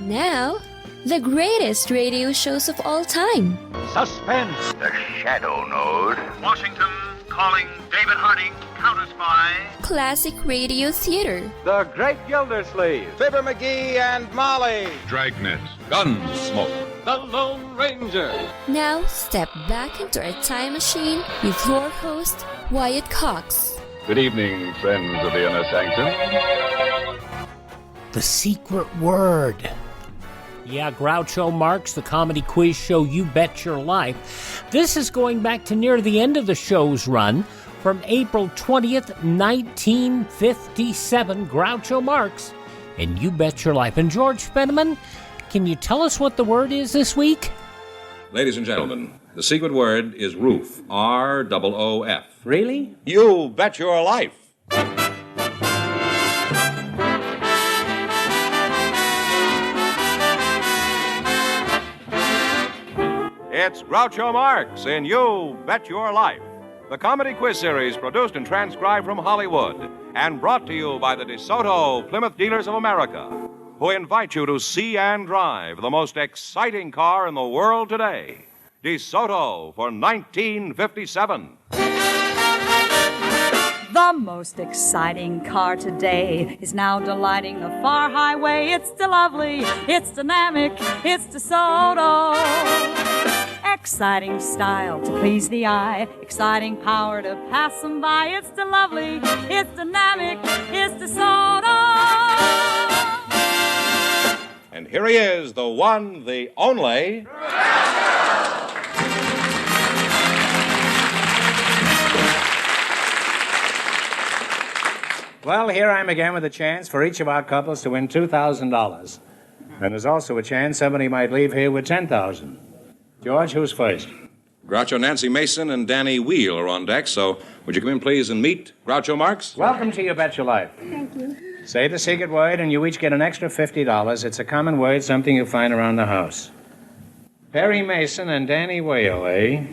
Now, the greatest radio shows of all time. Suspense. The Shadow Node. Washington calling David Harding, counter-spy. Classic radio theater. The Great Gildersleeve. Fibber McGee and Molly. Dragnet. Gunsmoke. The Lone Ranger. Now, step back into our time machine with your host, Wyatt Cox. Good evening, friends of the Inner Sanctum. The secret word. Yeah, Groucho Marx, the comedy quiz show You Bet Your Life. This is going back to near the end of the show's run, from April 20th, 1957, Groucho Marx, and You Bet Your Life. And George Fenneman, can you tell us what the word is this week? Ladies and gentlemen, the secret word is roof. R-O-O-F. Really? You bet your life. It's Groucho Marx in You Bet Your Life, the comedy quiz series produced and transcribed from Hollywood and brought to you by the DeSoto Plymouth Dealers of America, who invite you to see and drive the most exciting car in the world today, DeSoto for 1957. The most exciting car today is now delighting the far highway. It's the lovely, it's dynamic, it's DeSoto. Exciting style to please the eye, exciting power to pass them by. It's the lovely, it's dynamic, it's DeSoto. And here he is, the one, the only... Well, here I am again with a chance for each of our couples to win $2,000. And there's also a chance somebody might leave here with $10,000. George, who's first? Groucho Nancy Mason and Danny Wheel are on deck, so would you come in, please, and meet Groucho Marx? Welcome to You Bet Your Life. Thank you. Say the secret word, and you each get an extra $50. It's a common word, something you find around the house. Perry Mason and Danny Whale, eh?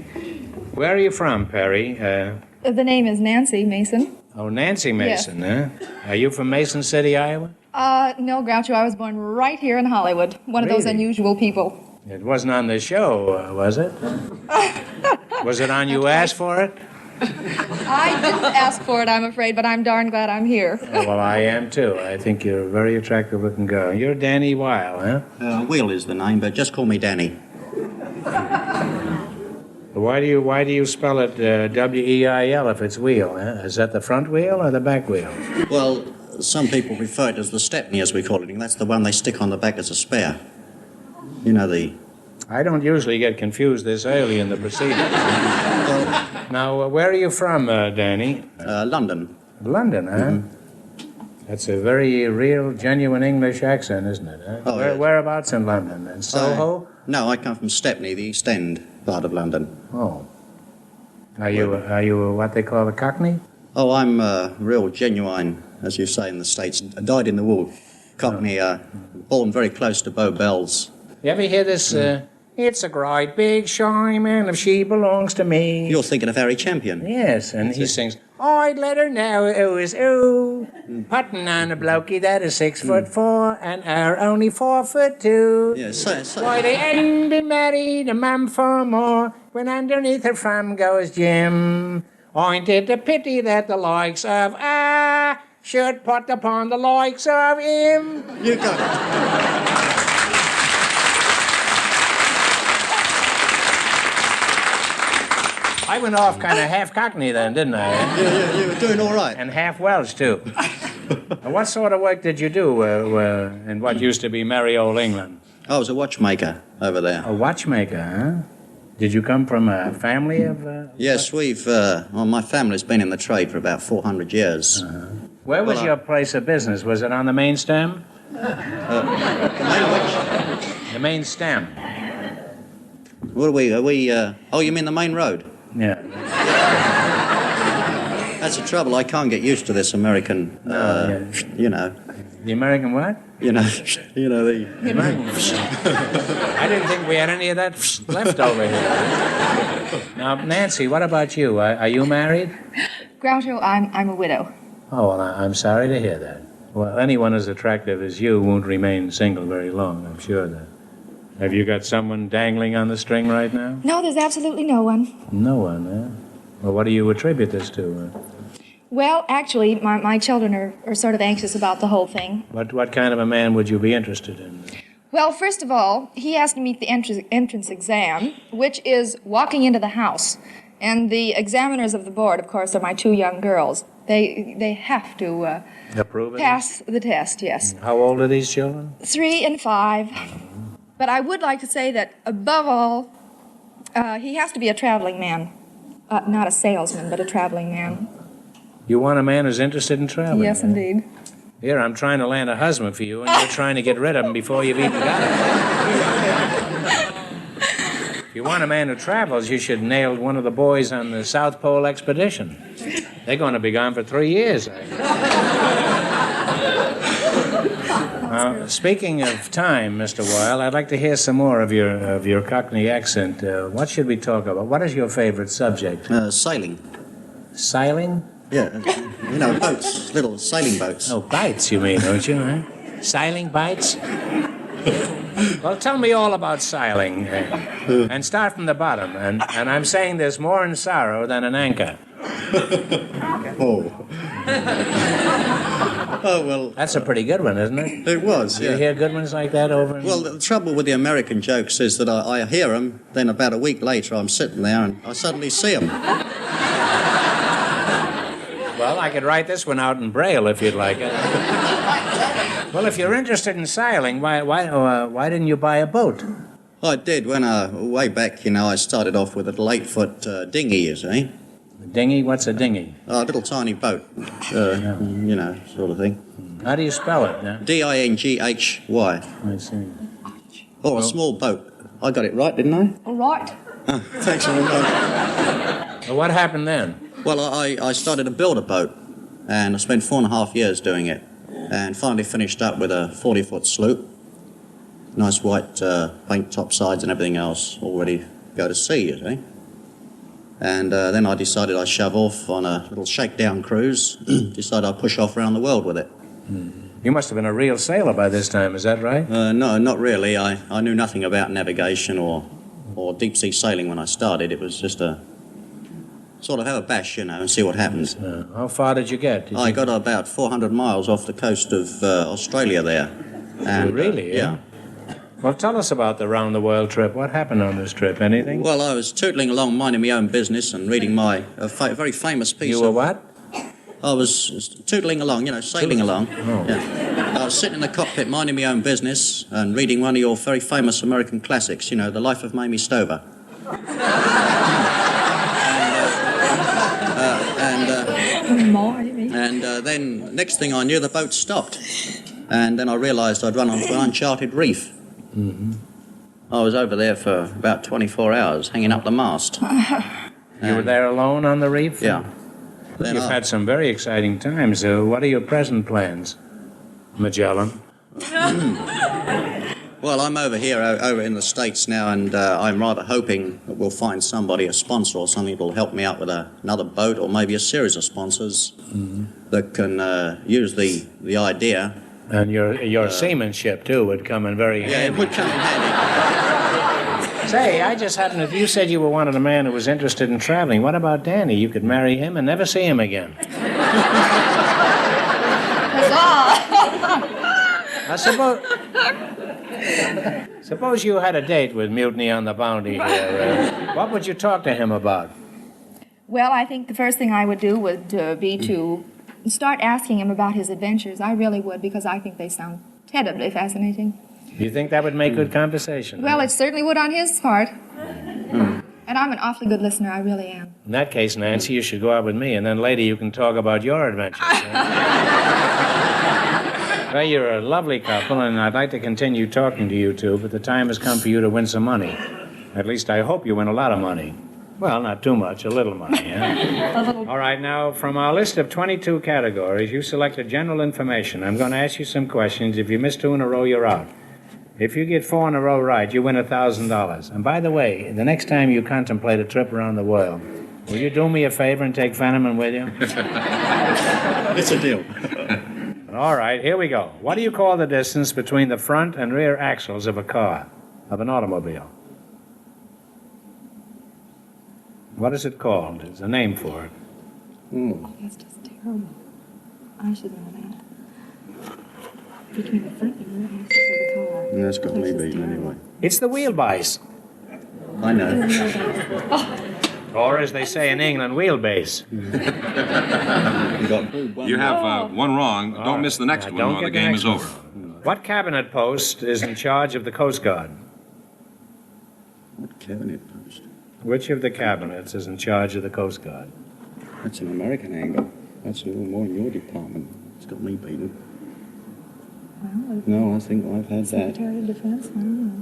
Where are you from, Perry? The name is Nancy Mason. Oh, Nancy Mason, huh? Are you from Mason City, Iowa? No, Groucho, I was born right here in Hollywood. One of those Really? unusual people. It wasn't on the show, was it? Was it on You Asked For It? I didn't ask for it, I'm afraid, but I'm darn glad I'm here. Oh, well, I am, too. I think you're a very attractive-looking girl. You're Danny Weil, huh? Wheel is the name, but just call me Danny. Why do you spell it W-E-I-L if it's wheel, huh? Is that the front wheel or the back wheel? Well, some people refer to it as the stepney, as we call it, and that's the one they stick on the back as a spare. You know, I don't usually get confused this early in the proceedings. Now, where are you from, Danny? London. London, huh? Mm-hmm. That's a very real, genuine English accent, isn't it? Huh? Oh, yes. Whereabouts in London? In Soho? No, I come from Stepney, the East End part of London. Oh. Are you what they call a Cockney? Oh, I'm real genuine, as you say in the States. I died in the wool. Cockney, born very close to Bow Bells. You ever hear this? It's a great big shiny man if she belongs to me. You're thinking of Harry Champion. Yes, and he sings, I'd let her know who is who. Putting on a blokey that is 6'4" and her only 4'2". Yes, Why they hadn't been married a month for more when underneath her front goes Jim. Ain't it a pity that the likes of should put upon the likes of him? You got it. I went off kind of half Cockney then, didn't I? Yeah, you were doing all right. And half Welsh, too. What sort of work did you do in what used to be merry old England? I was a watchmaker over there. A watchmaker, huh? Did you come from a family of... Yes, my family's been in the trade for about 400 years. Uh-huh. Where was your place of business? Was it on the main stem? The main stem. What are we, oh, you mean the main road? Yeah. That's the trouble. I can't get used to this American, you know. The American what? The American. I didn't think we had any of that left over here. Now, Nancy, what about you? Are you married? Groucho, I'm a widow. Oh, well, I'm sorry to hear that. Well, anyone as attractive as you won't remain single very long, I'm sure of that. Have you got someone dangling on the string right now? No, there's absolutely no one. No one, eh? Well, what do you attribute this to? Well, actually, my children are sort of anxious about the whole thing. What kind of a man would you be interested in? Well, first of all, he has to meet the entrance exam, which is walking into the house. And the examiners of the board, of course, are my 2 young girls. They have to approve it? Pass the test, yes. How old are these children? 3 and 5. But I would like to say that, above all, he has to be a traveling man. Not a salesman, but a traveling man. You want a man who's interested in traveling? Yes, indeed. Here, I'm trying to land a husband for you, and you're trying to get rid of him before you've even got him. If you want a man who travels, you should nail one of the boys on the South Pole expedition. They're going to be gone for 3 years. Speaking of time, Mr. Weil, I'd like to hear some more of your Cockney accent. What should we talk about? What is your favorite subject? Sailing. Sailing? Yeah, you know, boats, little sailing boats. Oh, bites, you mean, don't you, huh? Sailing bites? Well, tell me all about sailing. And start from the bottom. And I'm saying there's more in sorrow than an anchor. Oh. Oh, well... That's a pretty good one, isn't it? It was, yeah. You hear good ones like that over in... Well, the trouble with the American jokes is that I hear them, then about a week later I'm sitting there and I suddenly see them. Well, I could write this one out in Braille if you'd like it. Well, if you're interested in sailing, why didn't you buy a boat? I did when way back, you know, I started off with a little 8-foot dinghy, you see. A dinghy? What's a dinghy? A little tiny boat, you know, sort of thing. How do you spell it? Yeah? Dinghy. I see. Or a small boat. I got it right, didn't I? All right. Thanks very much. Well, what happened then? Well, I started to build a boat, and I spent 4.5 years doing it, and finally finished up with a 40-foot sloop. Nice white paint topsides and everything else, all ready to go to sea, you see. And then I decided I'd shove off on a little shakedown cruise, decided I'd push off around the world with it. You must have been a real sailor by this time, is that right? No, not really. I knew nothing about navigation or deep-sea sailing when I started. It was just a sort of have a bash, you know, and see what happens. How far did you get? I got about 400 miles off the coast of Australia there. And, really? Yeah. Well, tell us about the round-the-world trip. What happened on this trip? Anything? Well, I was tootling along, minding my own business and reading my very famous piece You were what? I was tootling along, you know, sailing along. Oh. Yeah. I was sitting in the cockpit, minding my own business and reading one of your very famous American classics, you know, The Life of Mamie Stover. And then, next thing I knew, the boat stopped. And then I realised I'd run onto an uncharted reef. Mm-hmm. I was over there for about 24 hours, hanging up the mast. You were there alone on the reef? Yeah. You've had some very exciting times. What are your present plans, Magellan? Well, I'm over here, over in the States now, and I'm rather hoping that we'll find somebody, a sponsor or something, that'll help me out with another boat or maybe a series of sponsors that can use the idea. And your seamanship, too, would come in very handy. Yeah, it would come in handy. Say, I just happened to... You said you were wanted a man who was interested in traveling. What about Danny? You could marry him and never see him again. I suppose you had a date with Mutiny on the Bounty here. What would you talk to him about? Well, I think the first thing I would do would be to start asking him about his adventures. I really would, because I think they sound terribly fascinating. You think that would make good conversation? Well, it certainly would on his part. And I'm an awfully good listener, I really am. In that case, Nancy, you should go out with me, and then later you can talk about your adventures. Well, you're a lovely couple, and I'd like to continue talking to you two, but the time has come for you to win some money. At least I hope you win a lot of money. Well, not too much, a little money, yeah? All right, now, from our list of 22 categories, you selected general information. I'm going to ask you some questions. If you miss 2 in a row, you're out. If you get 4 in a row right, you win $1,000. And by the way, the next time you contemplate a trip around the world, will you do me a favor and take Fenneman with you? It's a deal. All right, here we go. What do you call the distance between the front and rear axles of a car, of an automobile? What is it called? There's a name for it. That's just terrible. I should know that. Between the front and rear axles of the car. That's got me beaten anyway. It's the wheelbase. I know. Or as they say in England, wheelbase. You have one wrong. Don't miss the next one or the game is over. What cabinet post is in charge of the Coast Guard? What cabinet post? Which of the cabinets is in charge of the Coast Guard? That's an American angle. That's a little more in your department. It's got me beaten. Well, No, I think I've had that. Secretary of Defense? I don't know.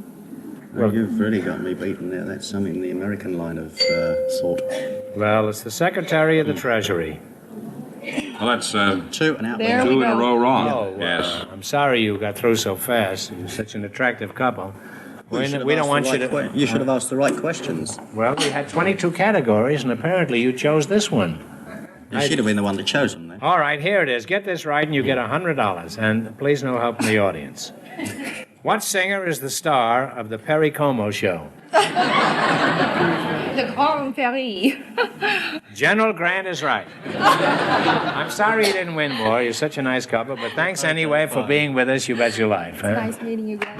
Well, you've really got me beaten there. That's something in the American line of thought. Well, it's the Secretary of the Treasury. Well, that's Two and out There two we in a go. row wrong. Oh, Yes. I'm sorry you got through so fast. You're such an attractive couple. We don't want you to... You should have asked the right questions. Well, we had 22 categories, and apparently you chose this one. You should have been the one that chose them then. All right, here it is. Get this right, and you get $100. And please no help from the audience. What singer is the star of the Perry Como Show? The Grand Prix. General Grant is right. I'm sorry you didn't win more. You're such a nice couple, but thanks anyway for being with us. You bet your life. Huh? Nice meeting you guys.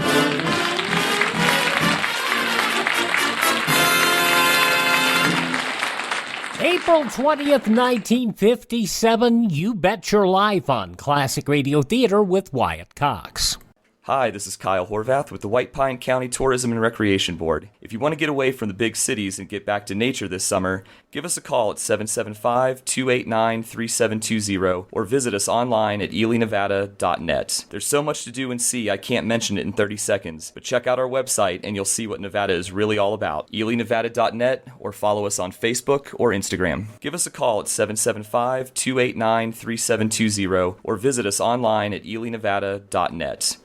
April 20th, 1957, You Bet Your Life on Classic Radio Theater with Wyatt Cox. Hi, this is Kyle Horvath with the White Pine County Tourism and Recreation Board. If you want to get away from the big cities and get back to nature this summer, give us a call at 775-289-3720 or visit us online at elinevada.net. There's so much to do and see, I can't mention it in 30 seconds, but check out our website and you'll see what Nevada is really all about. elinevada.net or follow us on Facebook or Instagram. Give us a call at 775-289-3720 or visit us online at elinevada.net.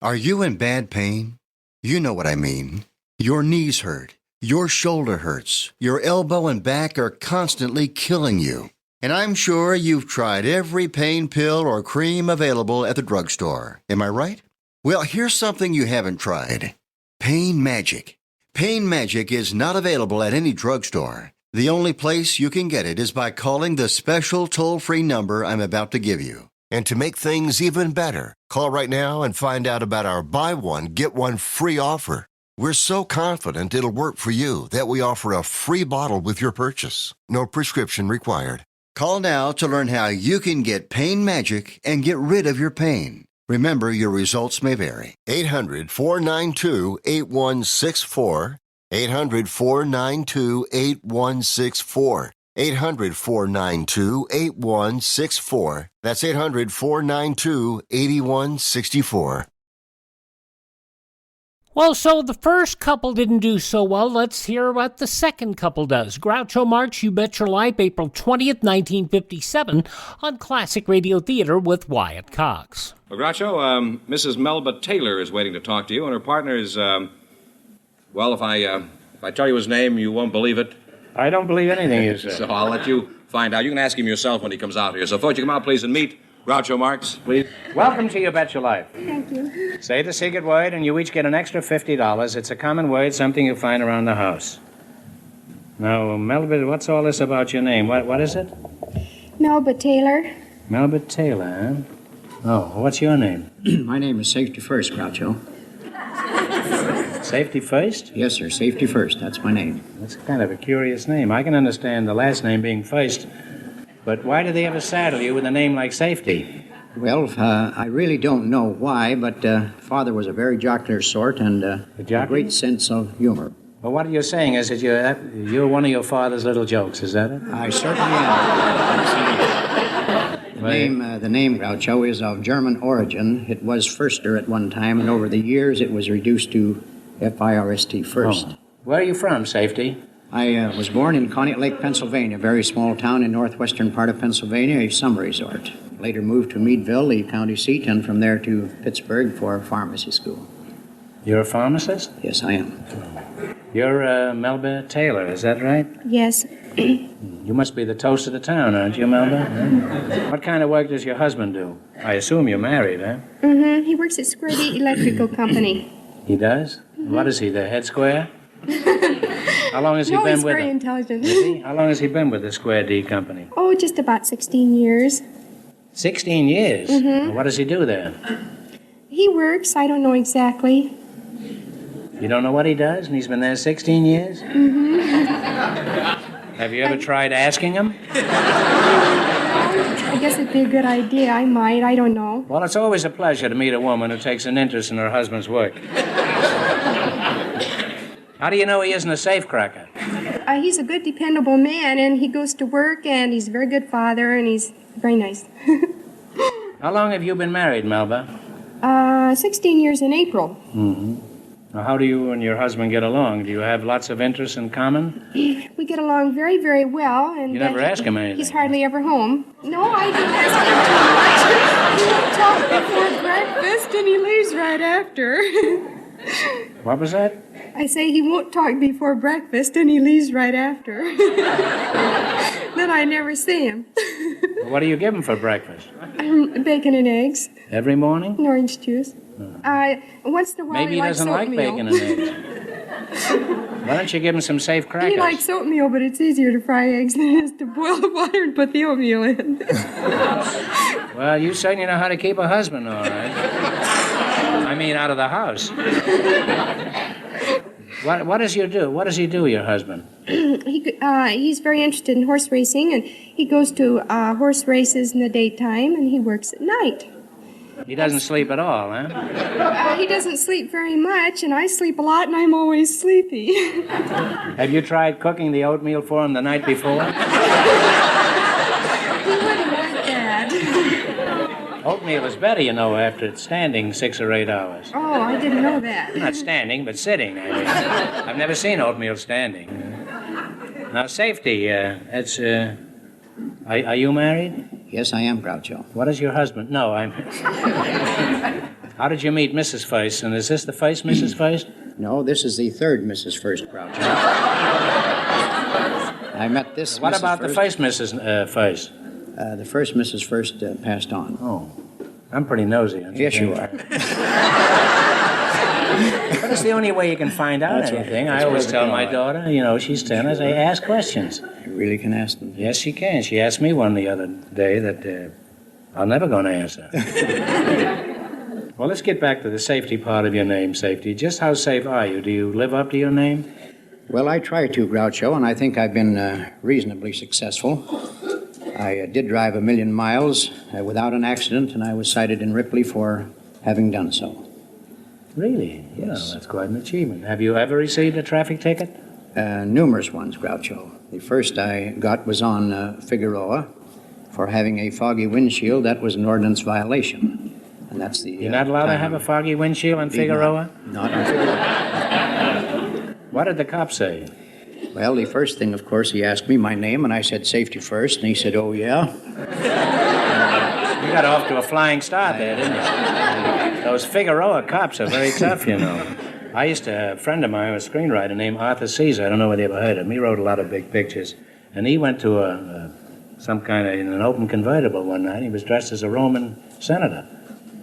Are you in bad pain? You know what I mean. Your knees hurt. Your shoulder hurts. Your elbow and back are constantly killing you. And I'm sure you've tried every pain pill or cream available at the drugstore. Am I right? Well, here's something you haven't tried. Pain Magic. Pain Magic is not available at any drugstore. The only place you can get it is by calling the special toll-free number I'm about to give you. And to make things even better, call right now and find out about our buy one, get one free offer. We're so confident it'll work for you that we offer a free bottle with your purchase. No prescription required. Call now to learn how you can get Pain Magic and get rid of your pain. Remember, your results may vary. 800-492-8164. 800-492-8164. 800-492-8164. That's 800-492-8164. Well, so the first couple didn't do so well. Let's hear what the second couple does. Groucho Marx, You Bet Your Life, April 20th, 1957, on Classic Radio Theater with Wyatt Cox. Well, Groucho, Mrs. Melba Taylor is waiting to talk to you, and her partner is, well, if I tell you his name, you won't believe it. I don't believe anything you say. So I'll let you find out. You can ask him yourself when he comes out here. So, folks, you come out, please, and meet Groucho Marx, please. Welcome to You Bet Your Life. Thank you. Say the secret word, and you each get an extra $50. It's a common word, something you find around the house. Now, Melba, what's all this about your name? What is it? Melba Taylor. Melba Taylor, huh? Oh, what's your name? My name is Safety First, Groucho. Safety First? Yes, sir. Safety First. That's my name. That's kind of a curious name. I can understand the last name being First, but why did they ever saddle you with a name like Safety? Well, I really don't know why, but Father was a very jocular sort and a great sense of humor. Well, what you're saying is that you're one of your father's little jokes, is that it? I certainly am. The name Groucho is of German origin. It was Firster at one time, and over the years it was reduced to F-I-R-S-T, First. Oh. Where are you from, Safety? I was born in Conneaut Lake, Pennsylvania, a very small town in northwestern part of Pennsylvania, a summer resort. Later moved to Meadville, the county seat, and from there to Pittsburgh for pharmacy school. You're a pharmacist? Yes, I am. You're Melba Taylor, is that right? Yes. You must be the toast of the town, aren't you, Melba? What kind of work does your husband do? I assume you're married, huh? Mm-hmm. He works at Square D Electrical Company. He does? What is he, the head square? How long has he No, been he's with very them? intelligent. Is he? How long has he been with the Square D company? Oh, just about 16 years. 16 years? Mhm. What does he do there? He works, I don't know exactly. You don't know what he does, and he's been there 16 years? Mm-hmm. Have you ever tried asking him? I guess it'd be a good idea. I might. I don't know. Well, it's always a pleasure to meet a woman who takes an interest in her husband's work. How do you know he isn't a safecracker? He's a good, dependable man, and he goes to work, and he's a very good father, and he's very nice. How long have you been married, Melba? 16 years in April. Mm-hmm. Now, how do you and your husband get along? Do you have lots of interests in common? We get along very, very well, and You never ask him anything. he's hardly ever home. No, I do ask him too much. He won't talk before breakfast, and he leaves right after. What was that? I say he won't talk before breakfast, and he leaves right after. Then I never see him. What do you give him for breakfast? Bacon and eggs, Every morning? and orange juice. Once in a while Maybe he likes doesn't like oatmeal. bacon and eggs. Why don't you give him some safe crackers? He likes oatmeal, but it's easier to fry eggs than it is to boil the water and put the oatmeal in. Well, you certainly know how to keep a husband, all right. I mean, out of the house. What does he do? What does he do, your husband? He's very interested in horse racing, and he goes to horse races in the daytime, and he works at night. He doesn't sleep at all, huh? He doesn't sleep very much, and I sleep a lot, and I'm always sleepy. Have you tried cooking the oatmeal for him the night before? He wouldn't like that. Oatmeal is better, you know, after it's standing 6 or 8 hours. Oh, I didn't know that. Not standing, but sitting, I mean. I've never seen oatmeal standing. Now, safety, are you married? Yes, I am, Groucho. What is your husband? No, I'm... How did you meet Mrs. Feist? And is this the first Mrs. Feist? No, this is the third Mrs. First, Groucho. I met this What Mrs. about the first Mrs. Feist? The first Mrs. First passed on. Oh, I'm pretty nosy. Yes, you are. But it's the only way you can find out That's right. anything. That's I always perfectly tell my all right. daughter, you know, she's 10, I say, ask questions. You really can ask them. Yes, she can. She asked me one the other day that I'm never going to answer. Well, let's get back to the safety part of your name, Safety. Just how safe are you? Do you live up to your name? Well, I try to, Groucho, and I think I've been reasonably successful. I did drive 1,000,000 miles without an accident, and I was cited in Ripley for having done so. Really? Yes. Well, that's quite an achievement. Have you ever received a traffic ticket? Numerous ones, Groucho. The first I got was on Figueroa for having a foggy windshield. That was an ordinance violation. And that's the... You're not allowed to have a foggy windshield on Figueroa? Not on Figueroa. What did the cop say? Well, the first thing, of course, he asked me my name, and I said safety first, and he said, oh, yeah? You got off to a flying start there, didn't you? Those Figueroa cops are very tough, you know. I used to have a friend of mine, a screenwriter named Arthur Caesar. I don't know whether you ever heard of him. He wrote a lot of big pictures. And he went to some kind of, in an open convertible one night. He was dressed as a Roman senator.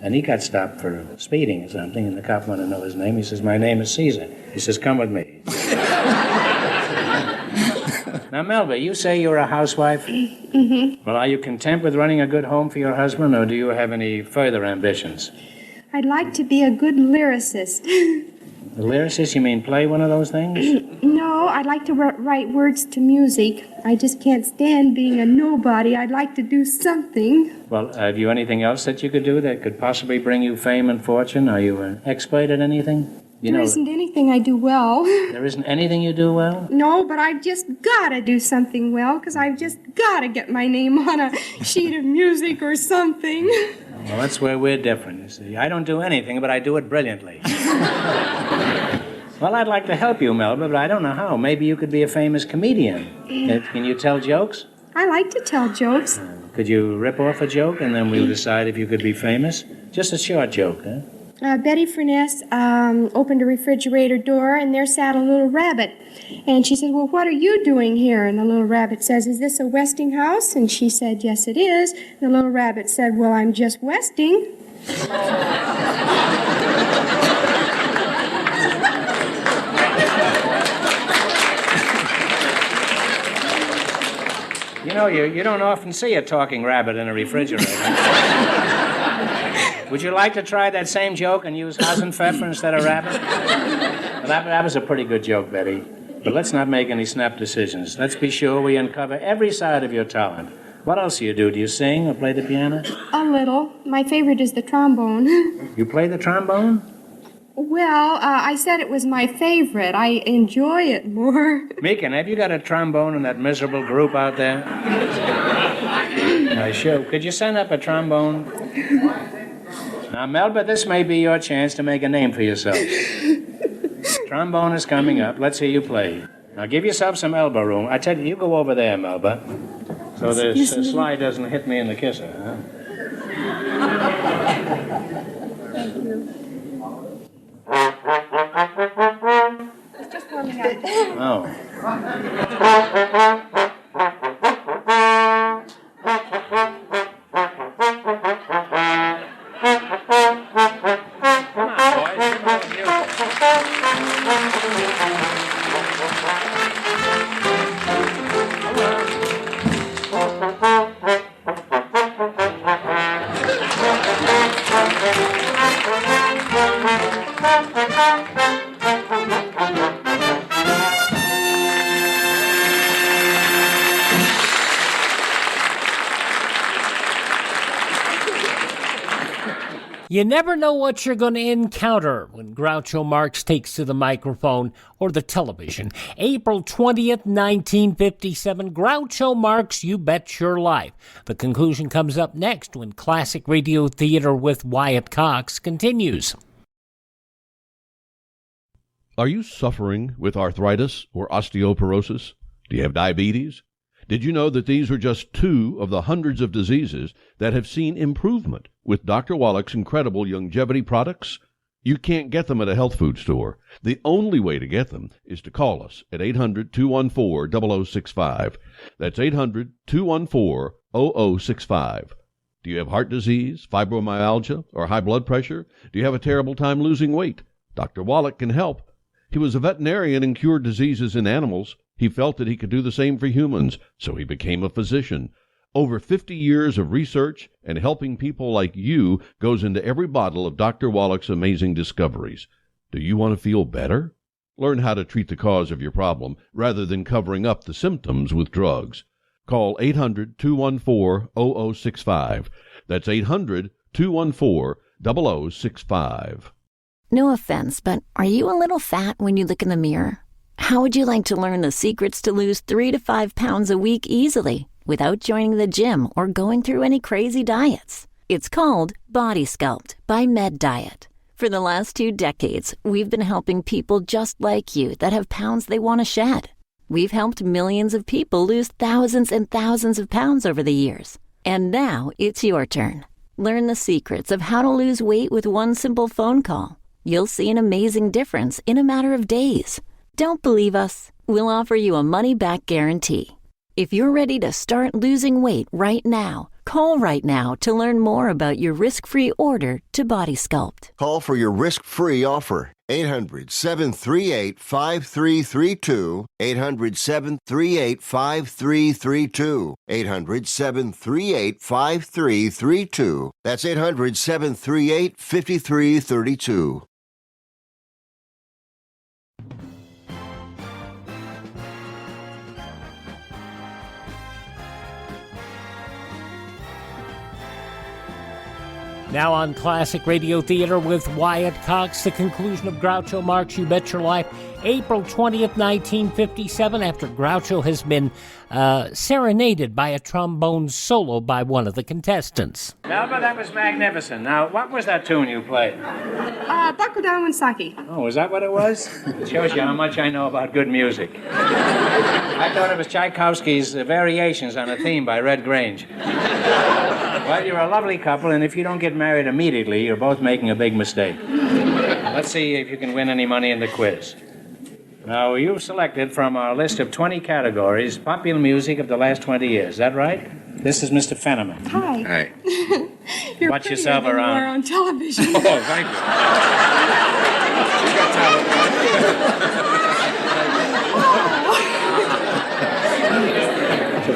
And he got stopped for speeding or something, and the cop wanted to know his name. He says, my name is Caesar. He says, come with me. Now, Melba, you say you're a housewife? Mm-hmm. Well, are you content with running a good home for your husband, or do you have any further ambitions? I'd like to be a good lyricist. A lyricist, you mean play one of those things? No, I'd like to write words to music. I just can't stand being a nobody. I'd like to do something. Well, have you anything else that you could do that could possibly bring you fame and fortune? Are you an expert at anything? There isn't anything I do well. There isn't anything you do well? No, but I've just got to do something well, because I've just got to get my name on a sheet of music or something. Well, that's where we're different, you see. I don't do anything, but I do it brilliantly. Well, I'd like to help you, Melba, but I don't know how. Maybe you could be a famous comedian. Can you tell jokes? I like to tell jokes. Could you rip off a joke, and then we'll decide if you could be famous? Just a short joke, huh? Betty Furness opened a refrigerator door, and there sat a little rabbit. And she said, well, what are you doing here? And the little rabbit says, is this a Westinghouse? And she said, yes, it is. And the little rabbit said, well, I'm just Westing. You know, you don't often see a talking rabbit in a refrigerator. Would you like to try that same joke and use Hasenpfeffer instead of rabbit? Well, that was a pretty good joke, Betty. But let's not make any snap decisions. Let's be sure we uncover every side of your talent. What else do you do? Do you sing or play the piano? A little. My favorite is the trombone. You play the trombone? Well, I said it was my favorite. I enjoy it more. Meekin, have you got a trombone in that miserable group out there? Sure. Could you send up a trombone? Now, Melba, this may be your chance to make a name for yourself. Trombone is coming up. Let's hear you play. Now, give yourself some elbow room. I tell you, you go over there, Melba, so the slide doesn't hit me in the kisser, huh? Thank you. It's just warming up. Oh. You never know what you're going to encounter when Groucho Marx takes to the microphone or the television. April 20th, 1957, Groucho Marx, You Bet Your Life. The conclusion comes up next when Classic Radio Theater with Wyatt Cox continues. Are you suffering with arthritis or osteoporosis? Do you have diabetes? Did you know that these are just two of the hundreds of diseases that have seen improvement with Dr. Wallach's incredible longevity products? You can't get them at a health food store. The only way to get them is to call us at 800-214-0065. That's 800-214-0065. Do you have heart disease, fibromyalgia, or high blood pressure? Do you have a terrible time losing weight? Dr. Wallach can help. He was a veterinarian and cured diseases in animals. He felt that he could do the same for humans, so he became a physician. Over 50 years of research and helping people like you goes into every bottle of Dr. Wallach's amazing discoveries. Do you want to feel better? Learn how to treat the cause of your problem rather than covering up the symptoms with drugs. Call 800-214-0065. That's 800-214-0065. No offense, but are you a little fat when you look in the mirror? How would you like to learn the secrets to lose 3 to 5 pounds a week easily without joining the gym or going through any crazy diets? It's called Body Sculpt by Med Diet. For the last 2 decades, we've been helping people just like you that have pounds they want to shed. We've helped millions of people lose thousands and thousands of pounds over the years. And now it's your turn. Learn the secrets of how to lose weight with one simple phone call. You'll see an amazing difference in a matter of days. Don't believe us? We'll offer you a money-back guarantee. If you're ready to start losing weight right now, call right now to learn more about your risk-free order to Body Sculpt. Call for your risk-free offer. 800-738-5332. 800-738-5332. 800-738-5332. That's 800-738-5332. Now on Classic Radio Theater with Wyatt Cox, the conclusion of Groucho Marx, You Bet Your Life, April 20th, 1957, after Groucho has been serenaded by a trombone solo by one of the contestants. Melba, that was magnificent. Now, what was that tune you played? Buckle Down and Saki. Oh, is that what it was? It shows you how much I know about good music. I thought it was Tchaikovsky's Variations on a Theme by Red Grange. Well, you're a lovely couple, and if you don't get married immediately, you're both making a big mistake. Let's see if you can win any money in the quiz. Now, you've selected from our list of 20 categories popular music of the last 20 years. Is that right? This is Mr. Fenneman. Hi. Hi. You're Watch prettier yourself than around. you are on television. Oh, thank you.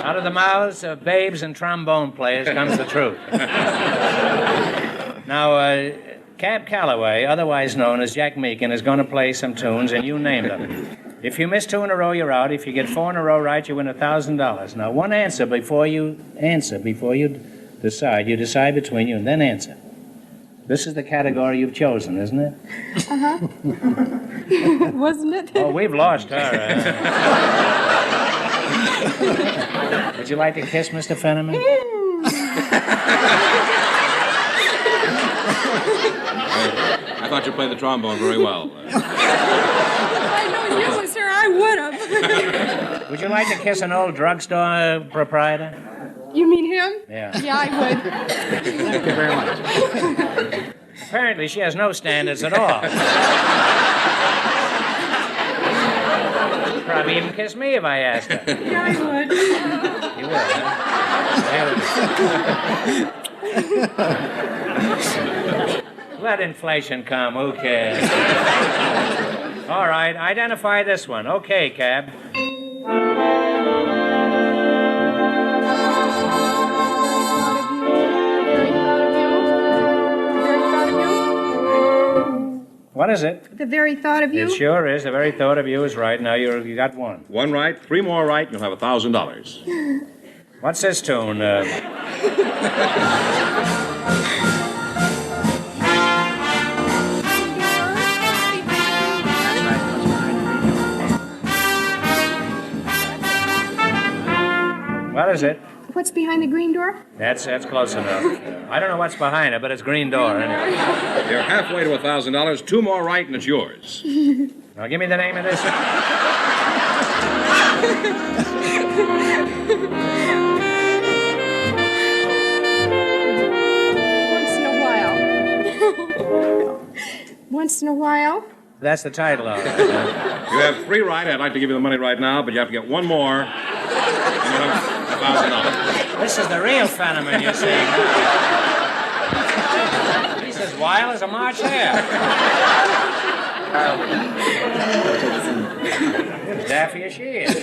Out of the mouths of babes and trombone players comes the truth. Now, Cab Calloway, otherwise known as Jack Meakin, is going to play some tunes, and you name them. If you miss 2 in a row, you're out. If you get 4 in a row right, you win $1,000. Now, one answer before you decide. You decide between you and then answer. This is the category you've chosen, isn't it? Uh-huh. Wasn't it? Oh, we've lost her. Would you like to kiss Mr. Fenneman? I thought you played the trombone very well. If I'd known you was her, I would have. Would you like to kiss an old drugstore proprietor? You mean him? Yeah. Yeah, I would. Thank you very much. Apparently, she has no standards at all. She'd probably even kiss me if I asked her. Yeah, I would. You would, huh? Let inflation come, who cares? All right, identify this one. Okay, Cab. What is it? The very thought of you? It sure is. The very thought of you is right. Now you got one. One right, 3 more right, and you'll have $1,000. What's this tune? What is it? What's behind the green door? That's close enough. I don't know what's behind it, but it's green door anyway. You're halfway to $1,000. 2 more right, and it's yours. Now give me the name of this. Once in a while. Once in a while? That's the title of it. You have 3 right. I'd like to give you the money right now, but you have to get 1 more, and you'll have $1,000. This is the real Fenneman you're seeing. He's as wild as a March hare. Daffy as she is.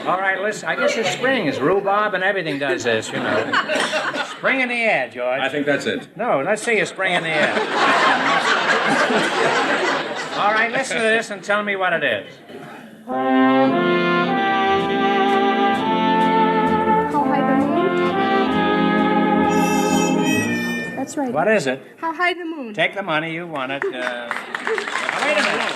All right, listen, I guess it's spring. It's rhubarb and everything does this, you know. Spring in the air, George. I think that's it. No, let's see a spring in the air. All right, listen to this and tell me what it is. How high the moon? That's right. What is it? How high the moon? Take the money, you want it. Wait a minute.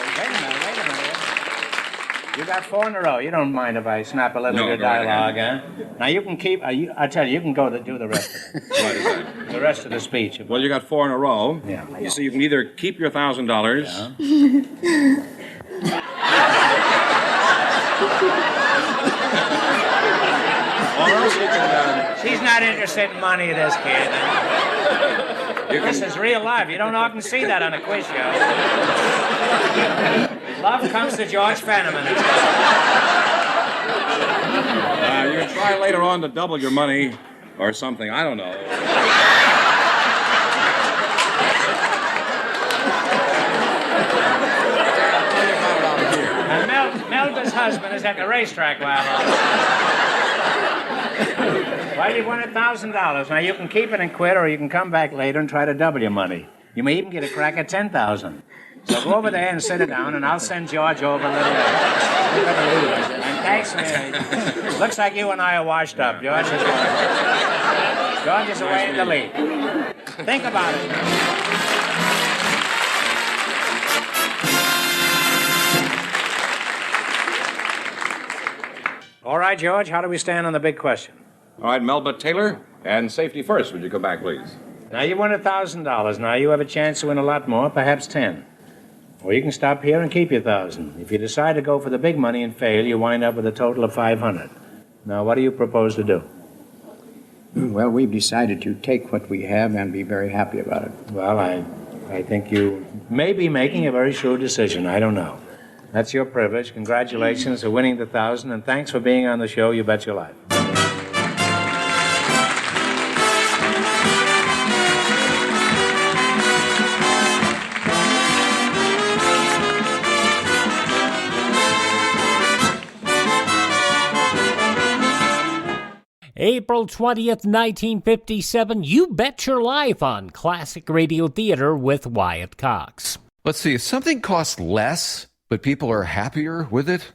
You got 4 in a row. You don't mind if I snap a little bit of dialogue, huh? Now you can keep. I tell you, you can go do the rest of it. What is that? The rest of the speech. Well, you got 4 in a row. Yeah. You see, you can either keep your $1,000. Or else you can. She's not interested in money, this kid. This is real life. You don't often see that on a quiz show. Love comes to George Fenneman. You can try later on to double your money or something. I don't know. And Melba's husband is at the racetrack while well, you won $1,000. Now, you can keep it and quit, or you can come back later and try to double your money. You may even get a crack at $10,000. So go over there and sit it down, and I'll send George over a little later. And thanks, man. Looks like you and I are washed up. George is away in the lead. Think about it. All right, George, how do we stand on the big question? All right, Melba Taylor, and safety first. Would you come back, please? Now, you won $1,000. Now, you have a chance to win a lot more, perhaps 10. Or you can stop here and keep your 1,000. If you decide to go for the big money and fail, you wind up with a total of 500. Now, what do you propose to do? Well, we've decided to take what we have and be very happy about it. Well, I think you may be making a very shrewd decision. I don't know. That's your privilege. Congratulations for winning the 1,000, and thanks for being on the show. You bet your life. April 20th, 1957, You Bet Your Life on Classic Radio Theater with Wyatt Cox. Let's see, if something costs less, but people are happier with it,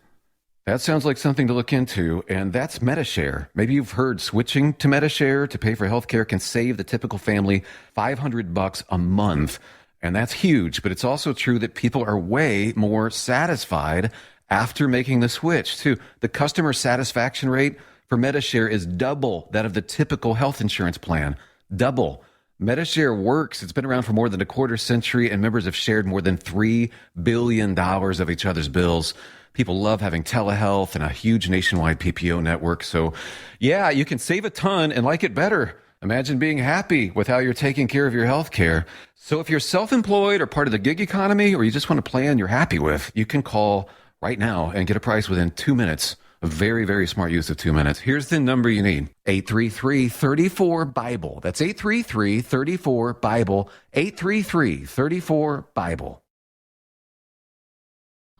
that sounds like something to look into, and that's Metashare. Maybe you've heard switching to Metashare to pay for healthcare can save the typical family $500 a month, and that's huge, but it's also true that people are way more satisfied after making the switch, too. The customer satisfaction rate for Metashare is double that of the typical health insurance plan. Double. Metashare works. It's been around for more than a quarter century, and members have shared more than $3 billion of each other's bills. People love having telehealth and a huge nationwide PPO network. So, yeah, you can save a ton and like it better. Imagine being happy with how you're taking care of your health care. So if you're self-employed or part of the gig economy, or you just want a plan you're happy with, you can call right now and get a price within 2 minutes. A very, very smart use of 2 minutes. Here's the number you need. 833-34-BIBLE. That's 833-34-BIBLE. 833-34-BIBLE.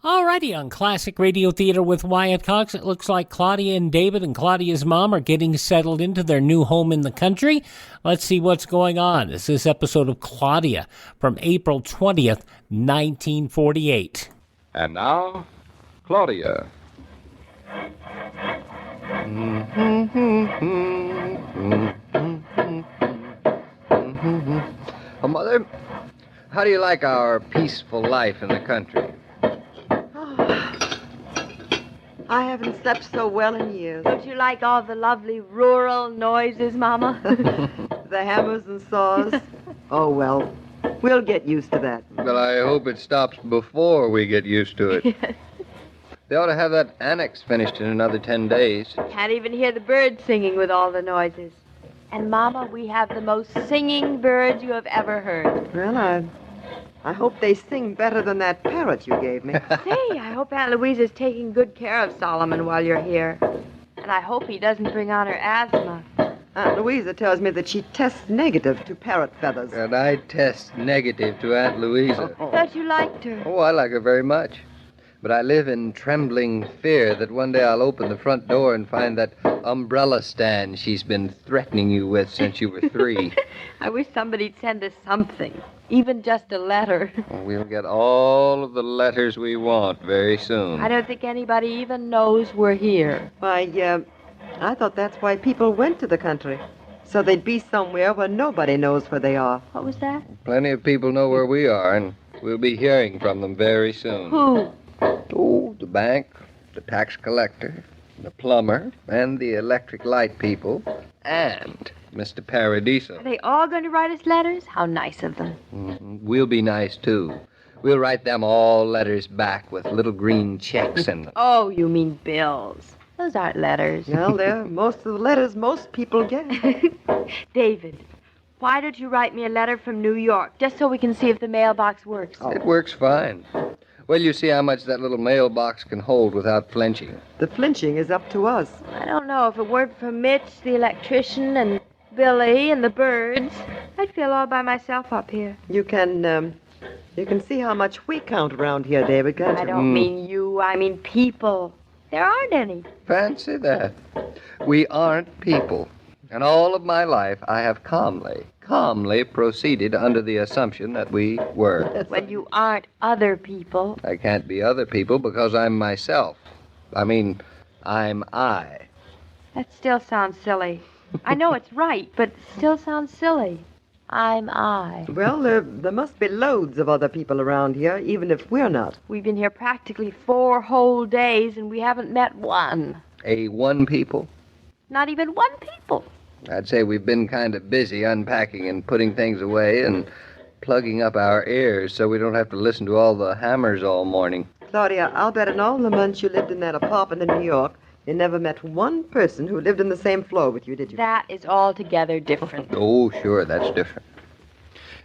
Alrighty, on Classic Radio Theater with Wyatt Cox, it looks like Claudia and David and Claudia's mom are getting settled into their new home in the country. Let's see what's going on. This is episode of Claudia from April 20th, 1948. And now, Claudia. Oh, Mother, how do you like our peaceful life in the country? I haven't slept so well in years. Don't you like all the lovely rural noises, Mama? The hammers and saws. Oh, well, we'll get used to that. But I hope it stops before we get used to it. Yes. They ought to have that annex finished in another 10 days. Can't even hear the birds singing with all the noises. And, Mama, we have the most singing birds you have ever heard. Well, I hope they sing better than that parrot you gave me. Say, I hope Aunt Louise is taking good care of Solomon while you're here. And I hope he doesn't bring on her asthma. Aunt Louisa tells me that she tests negative to parrot feathers. And I test negative to Aunt Louisa. I thought you liked her. Oh, I like her very much. But I live in trembling fear that one day I'll open the front door and find that umbrella stand she's been threatening you with since you were 3. I wish somebody'd send us something, even just a letter. We'll get all of the letters we want very soon. I don't think anybody even knows we're here. Why, I thought that's why people went to the country. So they'd be somewhere where nobody knows where they are. What was that? Plenty of people know where we are, and we'll be hearing from them very soon. Who? Oh, the bank, the tax collector, the plumber, and the electric light people, and Mr. Paradiso. Are they all going to write us letters? How nice of them. We'll be nice, too. We'll write them all letters back with little green checks in them. Oh, you mean bills. Those aren't letters. Well, they're most of the letters most people get. David, why don't you write me a letter from New York, just so we can see if the mailbox works? It works fine. Well, you see how much that little mailbox can hold without flinching. The flinching is up to us. I don't know. If it weren't for Mitch, the electrician, and Billy, and the birds, I'd feel all by myself up here. You can see how much we count around here, David, can't you? I don't mean you. I mean people. There aren't any. Fancy that. We aren't people. And all of my life, I have calmly proceeded under the assumption that we were. When you aren't other people. I can't be other people because I'm myself. I mean, I'm I. That still sounds silly. I know it's right, but it still sounds silly. I'm I. Well, there must be loads of other people around here, even if we're not. We've been here practically 4 whole days, and we haven't met one. A one people? Not even one people. I'd say we've been kind of busy unpacking and putting things away and plugging up our ears so we don't have to listen to all the hammers all morning. Claudia, I'll bet in all the months you lived in that apartment in New York, you never met one person who lived in the same floor with you, did you? That is altogether different. Oh, sure, that's different.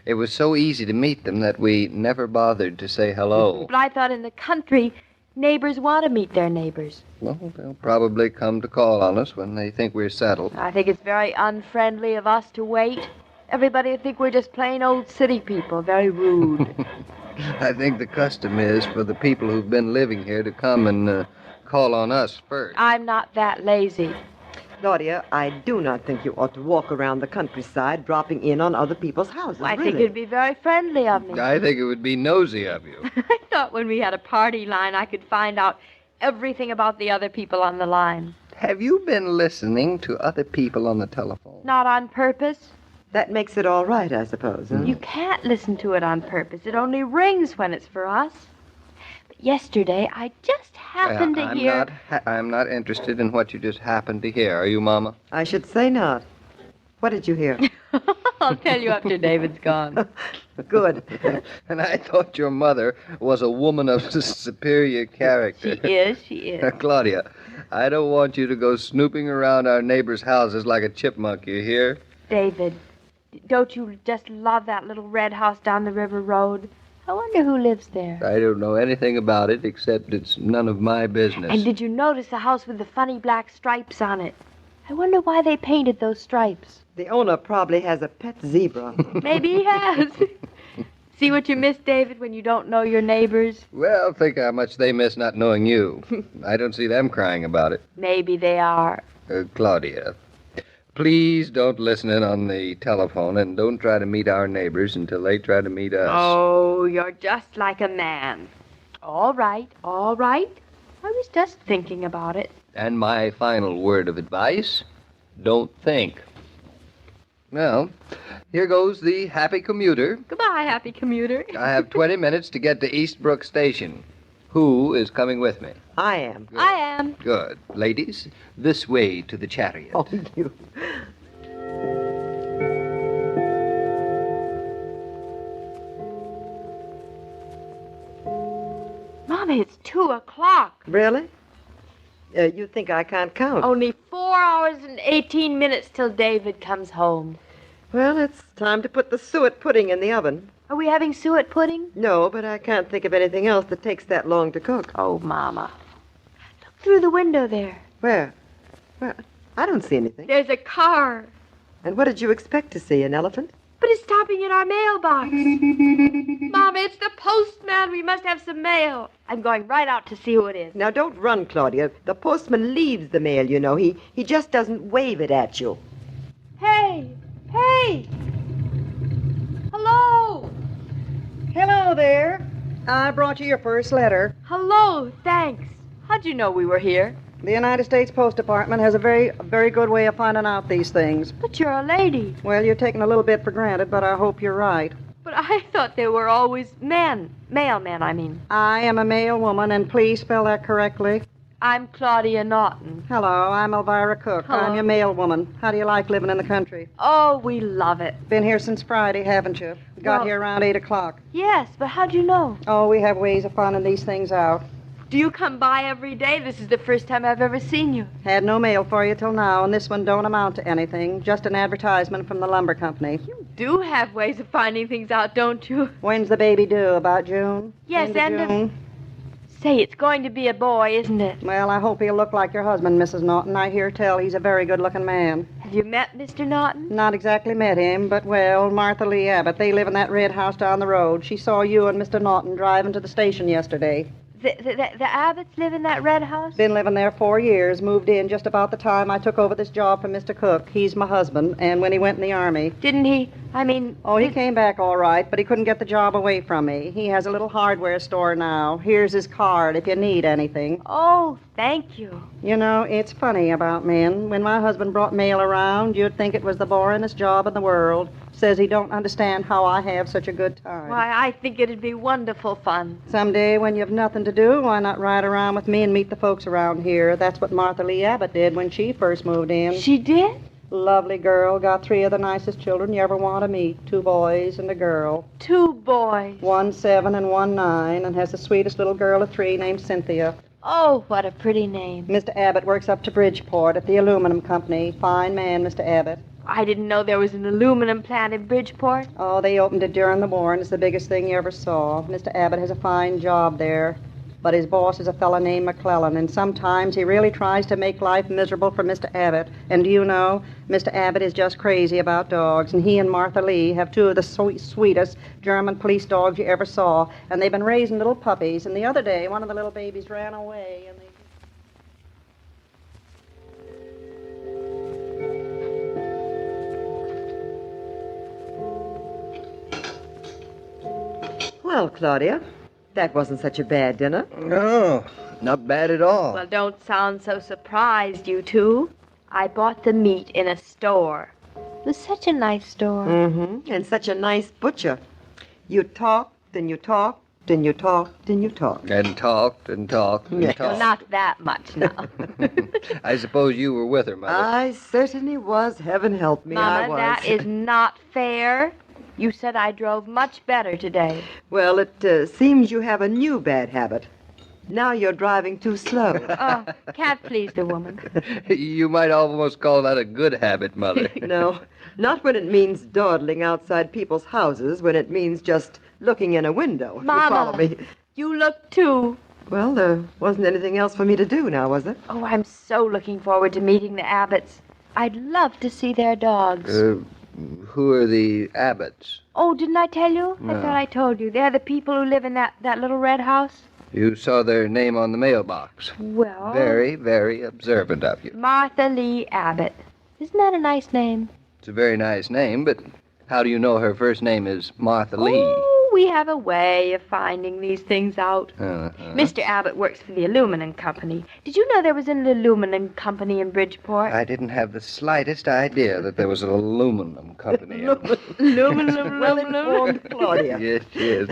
It was so easy to meet them that we never bothered to say hello. But I thought in the country, neighbors want to meet their neighbors. Well, they'll probably come to call on us when they think we're settled. I think it's very unfriendly of us to wait. Everybody would think we're just plain old city people, very rude. I think the custom is for the people who've been living here to come and call on us first. I'm not that lazy. Claudia, I do not think you ought to walk around the countryside dropping in on other people's houses. I really. think it'd be very friendly of me. I think it would be nosy of you. I thought when we had a party line, I could find out everything about the other people on the line. Have you been listening to other people on the telephone? Not on purpose. That makes it all right, I suppose, huh? You can't listen to it on purpose. It only rings when it's for us. But yesterday, I just happened to hear... I'm not interested in what you just happened to hear. Are you, Mama? I should say not. What did you hear? I'll tell you after David's gone. Good. And I thought your mother was a woman of superior character. She is. Claudia, I don't want you to go snooping around our neighbors' houses like a chipmunk, you hear? David, don't you just love that little red house down the river road? I wonder who lives there. I don't know anything about it except it's none of my business. And did you notice the house with the funny black stripes on it? I wonder why they painted those stripes. The owner probably has a pet zebra. Maybe he has. See what you miss, David, when you don't know your neighbors? Well, think how much they miss not knowing you. I don't see them crying about it. Maybe they are. Claudia, please don't listen in on the telephone and don't try to meet our neighbors until they try to meet us. Oh, you're just like a man. All right, all right. I was just thinking about it. And my final word of advice, don't think. Well, here goes the happy commuter. Goodbye, happy commuter. I have 20 minutes to get to Eastbrook Station. Who is coming with me? I am. I am. Good. Ladies, this way to the chariot. Oh, you. Mommy, it's 2:00. Really? You think I can't count? Only 4 hours and 18 minutes till David comes home. Well, it's time to put the suet pudding in the oven. Are we having suet pudding? No, but I can't think of anything else that takes that long to cook. Oh, Mama. Look through the window there. Where? Well, I don't see anything. There's a car. And what did you expect to see, an elephant? But it's stopping at our mailbox. Mama, it's the postman. We must have some mail. I'm going right out to see who it is. Now, don't run, Claudia. The postman leaves the mail, you know. He just doesn't wave it at you. Hey! Hey! Hello! Hello there. I brought you your first letter. Hello, thanks. How'd you know we were here? The United States Post Department has a very good way of finding out these things. But you're a lady. Well, you're taking a little bit for granted, but I hope you're right. But I thought they were always men. Mailmen, I mean. I am a male woman, and please spell that correctly. I'm Claudia Naughton. Hello, I'm Elvira Cook. Hello. I'm your mail woman. How do you like living in the country? Oh, we love it. Been here since Friday, haven't you? Got Well- here around 8 o'clock. Yes, but how'd you know? Oh, we have ways of finding these things out. Do you come by every day? This is the first time I've ever seen you. Had no mail for you till now, and this one don't amount to anything. Just an advertisement from the lumber company. You do have ways of finding things out, don't you? When's the baby due? About June? Yes, End of June? Say, it's going to be a boy, isn't it? Well, I hope he'll look like your husband, Mrs. Naughton. I hear tell he's a very good-looking man. Have you met Mr. Naughton? Not exactly met him, but, well, Martha Lee Abbott. They live in that red house down the road. She saw you and Mr. Naughton driving to the station yesterday. The Abbotts live in that red house? Been living there 4 years. Moved in just about the time I took over this job from Mr. Cook. He's my husband, and when he went in the Army. Didn't he? I mean... Oh, he came back all right, but he couldn't get the job away from me. He has a little hardware store now. Here's his card if you need anything. Oh, thank you. You know, it's funny about men. When my husband brought mail around, you'd think it was the boringest job in the world. Says he don't understand how I have such a good time. Why, I think it'd be wonderful fun. Someday, when you've nothing to do, why not ride around with me and meet the folks around here? That's what Martha Lee Abbott did when she first moved in. She did? Lovely girl. Got 3 of the nicest children you ever want to meet. 2 boys and a girl. 2 boys. 1 7 and 1 9, and has the sweetest little girl of 3 named Cynthia. Oh, what a pretty name. Mr. Abbott works up to Bridgeport at the aluminum company. Fine man, Mr. Abbott. I didn't know there was an aluminum plant in Bridgeport. Oh, they opened it during the war, and it's the biggest thing you ever saw. Mr. Abbott has a fine job there, but his boss is a fellow named McClellan, and sometimes he really tries to make life miserable for Mr. Abbott. And do you know, Mr. Abbott is just crazy about dogs, and he and Martha Lee have 2 of the sweetest German police dogs you ever saw, and they've been raising little puppies, and the other day one of the little babies ran away, and they... Well, Claudia, that wasn't such a bad dinner. No, not bad at all. Well, don't sound so surprised, you two. I bought the meat in a store. It was such a nice store. Mm-hmm. And such a nice butcher. You talked, and you talked, and you talked, and you talked. And talked and talked and Well, talked. not that much now. I suppose you were with her, Mother. I certainly was. Heaven help me, I Mama, was. that is not fair. You said I drove much better today. Well, it seems you have a new bad habit. Now you're driving too slow. Oh, can't please the woman. You might almost call that a good habit, Mother. No, not when it means dawdling outside people's houses, when it means just looking in a window. You Mama, follow me? you look too. Well, there wasn't anything else for me to do now, was there? Oh, I'm so looking forward to meeting the Abbotts. I'd love to see their dogs. Who are the Abbotts? Oh, didn't I tell you? No. I thought I told you. They're the people who live in that little red house. You saw their name on the mailbox. Well... Very, very observant of you. Martha Lee Abbott. Isn't that a nice name? It's a very nice name, but how do you know her first name is Martha Lee? Oh, we have a way of finding these things out. Uh-huh. Mr. Abbott works for the aluminum company. Did you know there was an aluminum company in Bridgeport? I didn't have the slightest idea that there was an aluminum company. Well-informed Claudia. Yes, yes.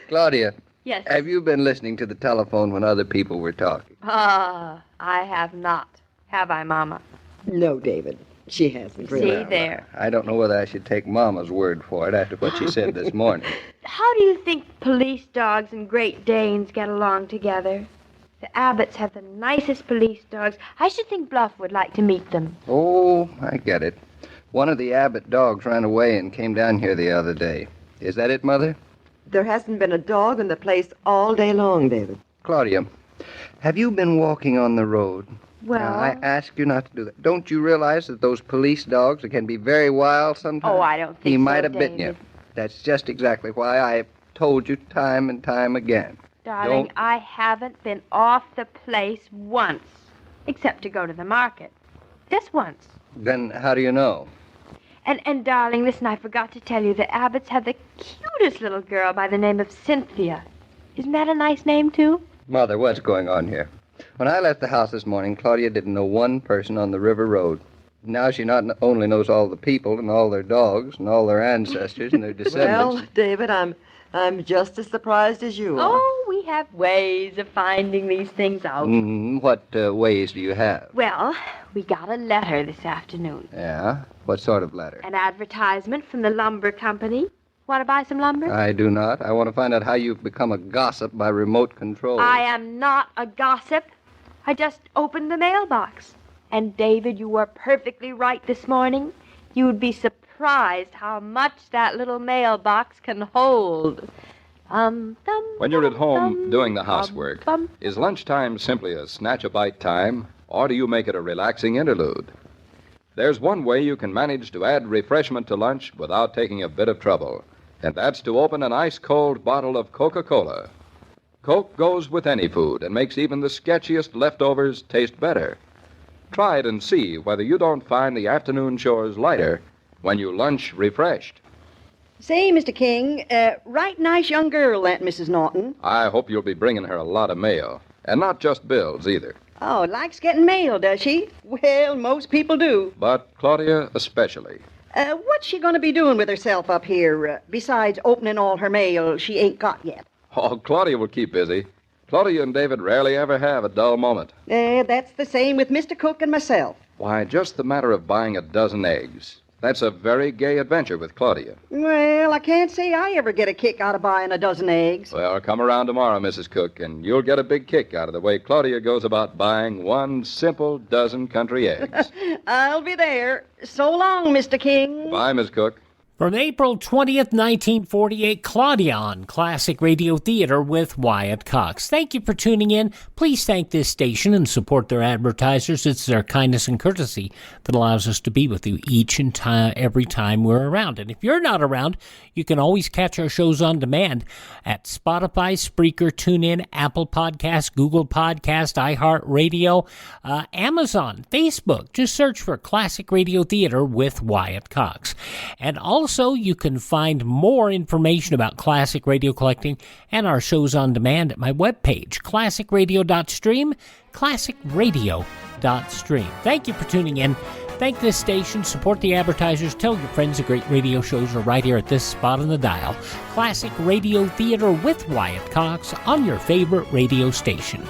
Claudia. Yes. Have you been listening to the telephone when other people were talking? Ah, I have not. Have I, Mama? No, David. She hasn't. See there. I don't know whether I should take Mama's word for it after what she said this morning. How do you think police dogs and Great Danes get along together? The Abbotts have the nicest police dogs. I should think Bluff would like to meet them. Oh, I get it. One of the Abbott dogs ran away and came down here the other day. Is that it, Mother? There hasn't been a dog in the place all day long, David. Claudia, have you been walking on the road? Well... Now, I ask you not to do that. Don't you realize that those police dogs can be very wild sometimes? Oh, I don't think He so, might have bitten you. David. That's just exactly why I told you time and time again. Darling, Don't- I haven't been off the place once, except to go to the market. Just once. Then how do you know? And darling, listen, I forgot to tell you, the Abbotts have the cutest little girl by the name of Cynthia. Isn't that a nice name, too? Mother, what's going on here? When I left the house this morning, Claudia didn't know one person on the river road. Now she not only knows all the people and all their dogs and all their ancestors and their descendants. Well, David, I'm just as surprised as you are. Oh, we have ways of finding these things out. What ways do you have? Well, we got a letter this afternoon. Yeah? What sort of letter? An advertisement from the lumber company. Want to buy some lumber? I do not. I want to find out how you've become a gossip by remote control. I am not a gossip. I just opened the mailbox. And, David, you were perfectly right this morning. You'd be surprised how much that little mailbox can hold. When you're at home doing the housework, is lunchtime simply a snatch-a-bite time, or do you make it a relaxing interlude? There's one way you can manage to add refreshment to lunch without taking a bit of trouble, and that's to open an ice-cold bottle of Coca-Cola. Coke goes with any food and makes even the sketchiest leftovers taste better. Try it and see whether you don't find the afternoon chores lighter when you lunch refreshed. Say, Mr. King, right nice young girl, that Mrs. Norton. I hope you'll be bringing her a lot of mail, and not just bills either. Oh, likes getting mail, does she? Well, most people do. But Claudia especially. What's she going to be doing with herself up here, besides opening all her mail she ain't got yet? Oh, Claudia will keep busy. Claudia and David rarely ever have a dull moment. That's the same with Mr. Cook and myself. Why, just the matter of buying a dozen eggs. That's a very gay adventure with Claudia. Well, I can't say I ever get a kick out of buying a dozen eggs. Well, come around tomorrow, Mrs. Cook, and you'll get a big kick out of the way Claudia goes about buying one simple dozen country eggs. I'll be there. So long, Mr. King. Bye, Miss Cook. From April 20th, 1948, Claudia on Classic Radio Theater with Wyatt Cox. Thank you for tuning in. Please thank this station and support their advertisers. It's their kindness and courtesy that allows us to be with you each and every time we're around. And if you're not around, you can always catch our shows on demand at Spotify, Spreaker, TuneIn, Apple Podcasts, Google Podcasts, iHeartRadio, Amazon, Facebook. Just search for Classic Radio Theater with Wyatt Cox. And also, you can find more information about classic radio collecting and our shows on demand at my webpage, classicradio.stream, classicradio.stream. Thank you for tuning in. Thank this station, support the advertisers, tell your friends the great radio shows are right here at this spot on the dial. Classic Radio Theater with Wyatt Cox on your favorite radio station.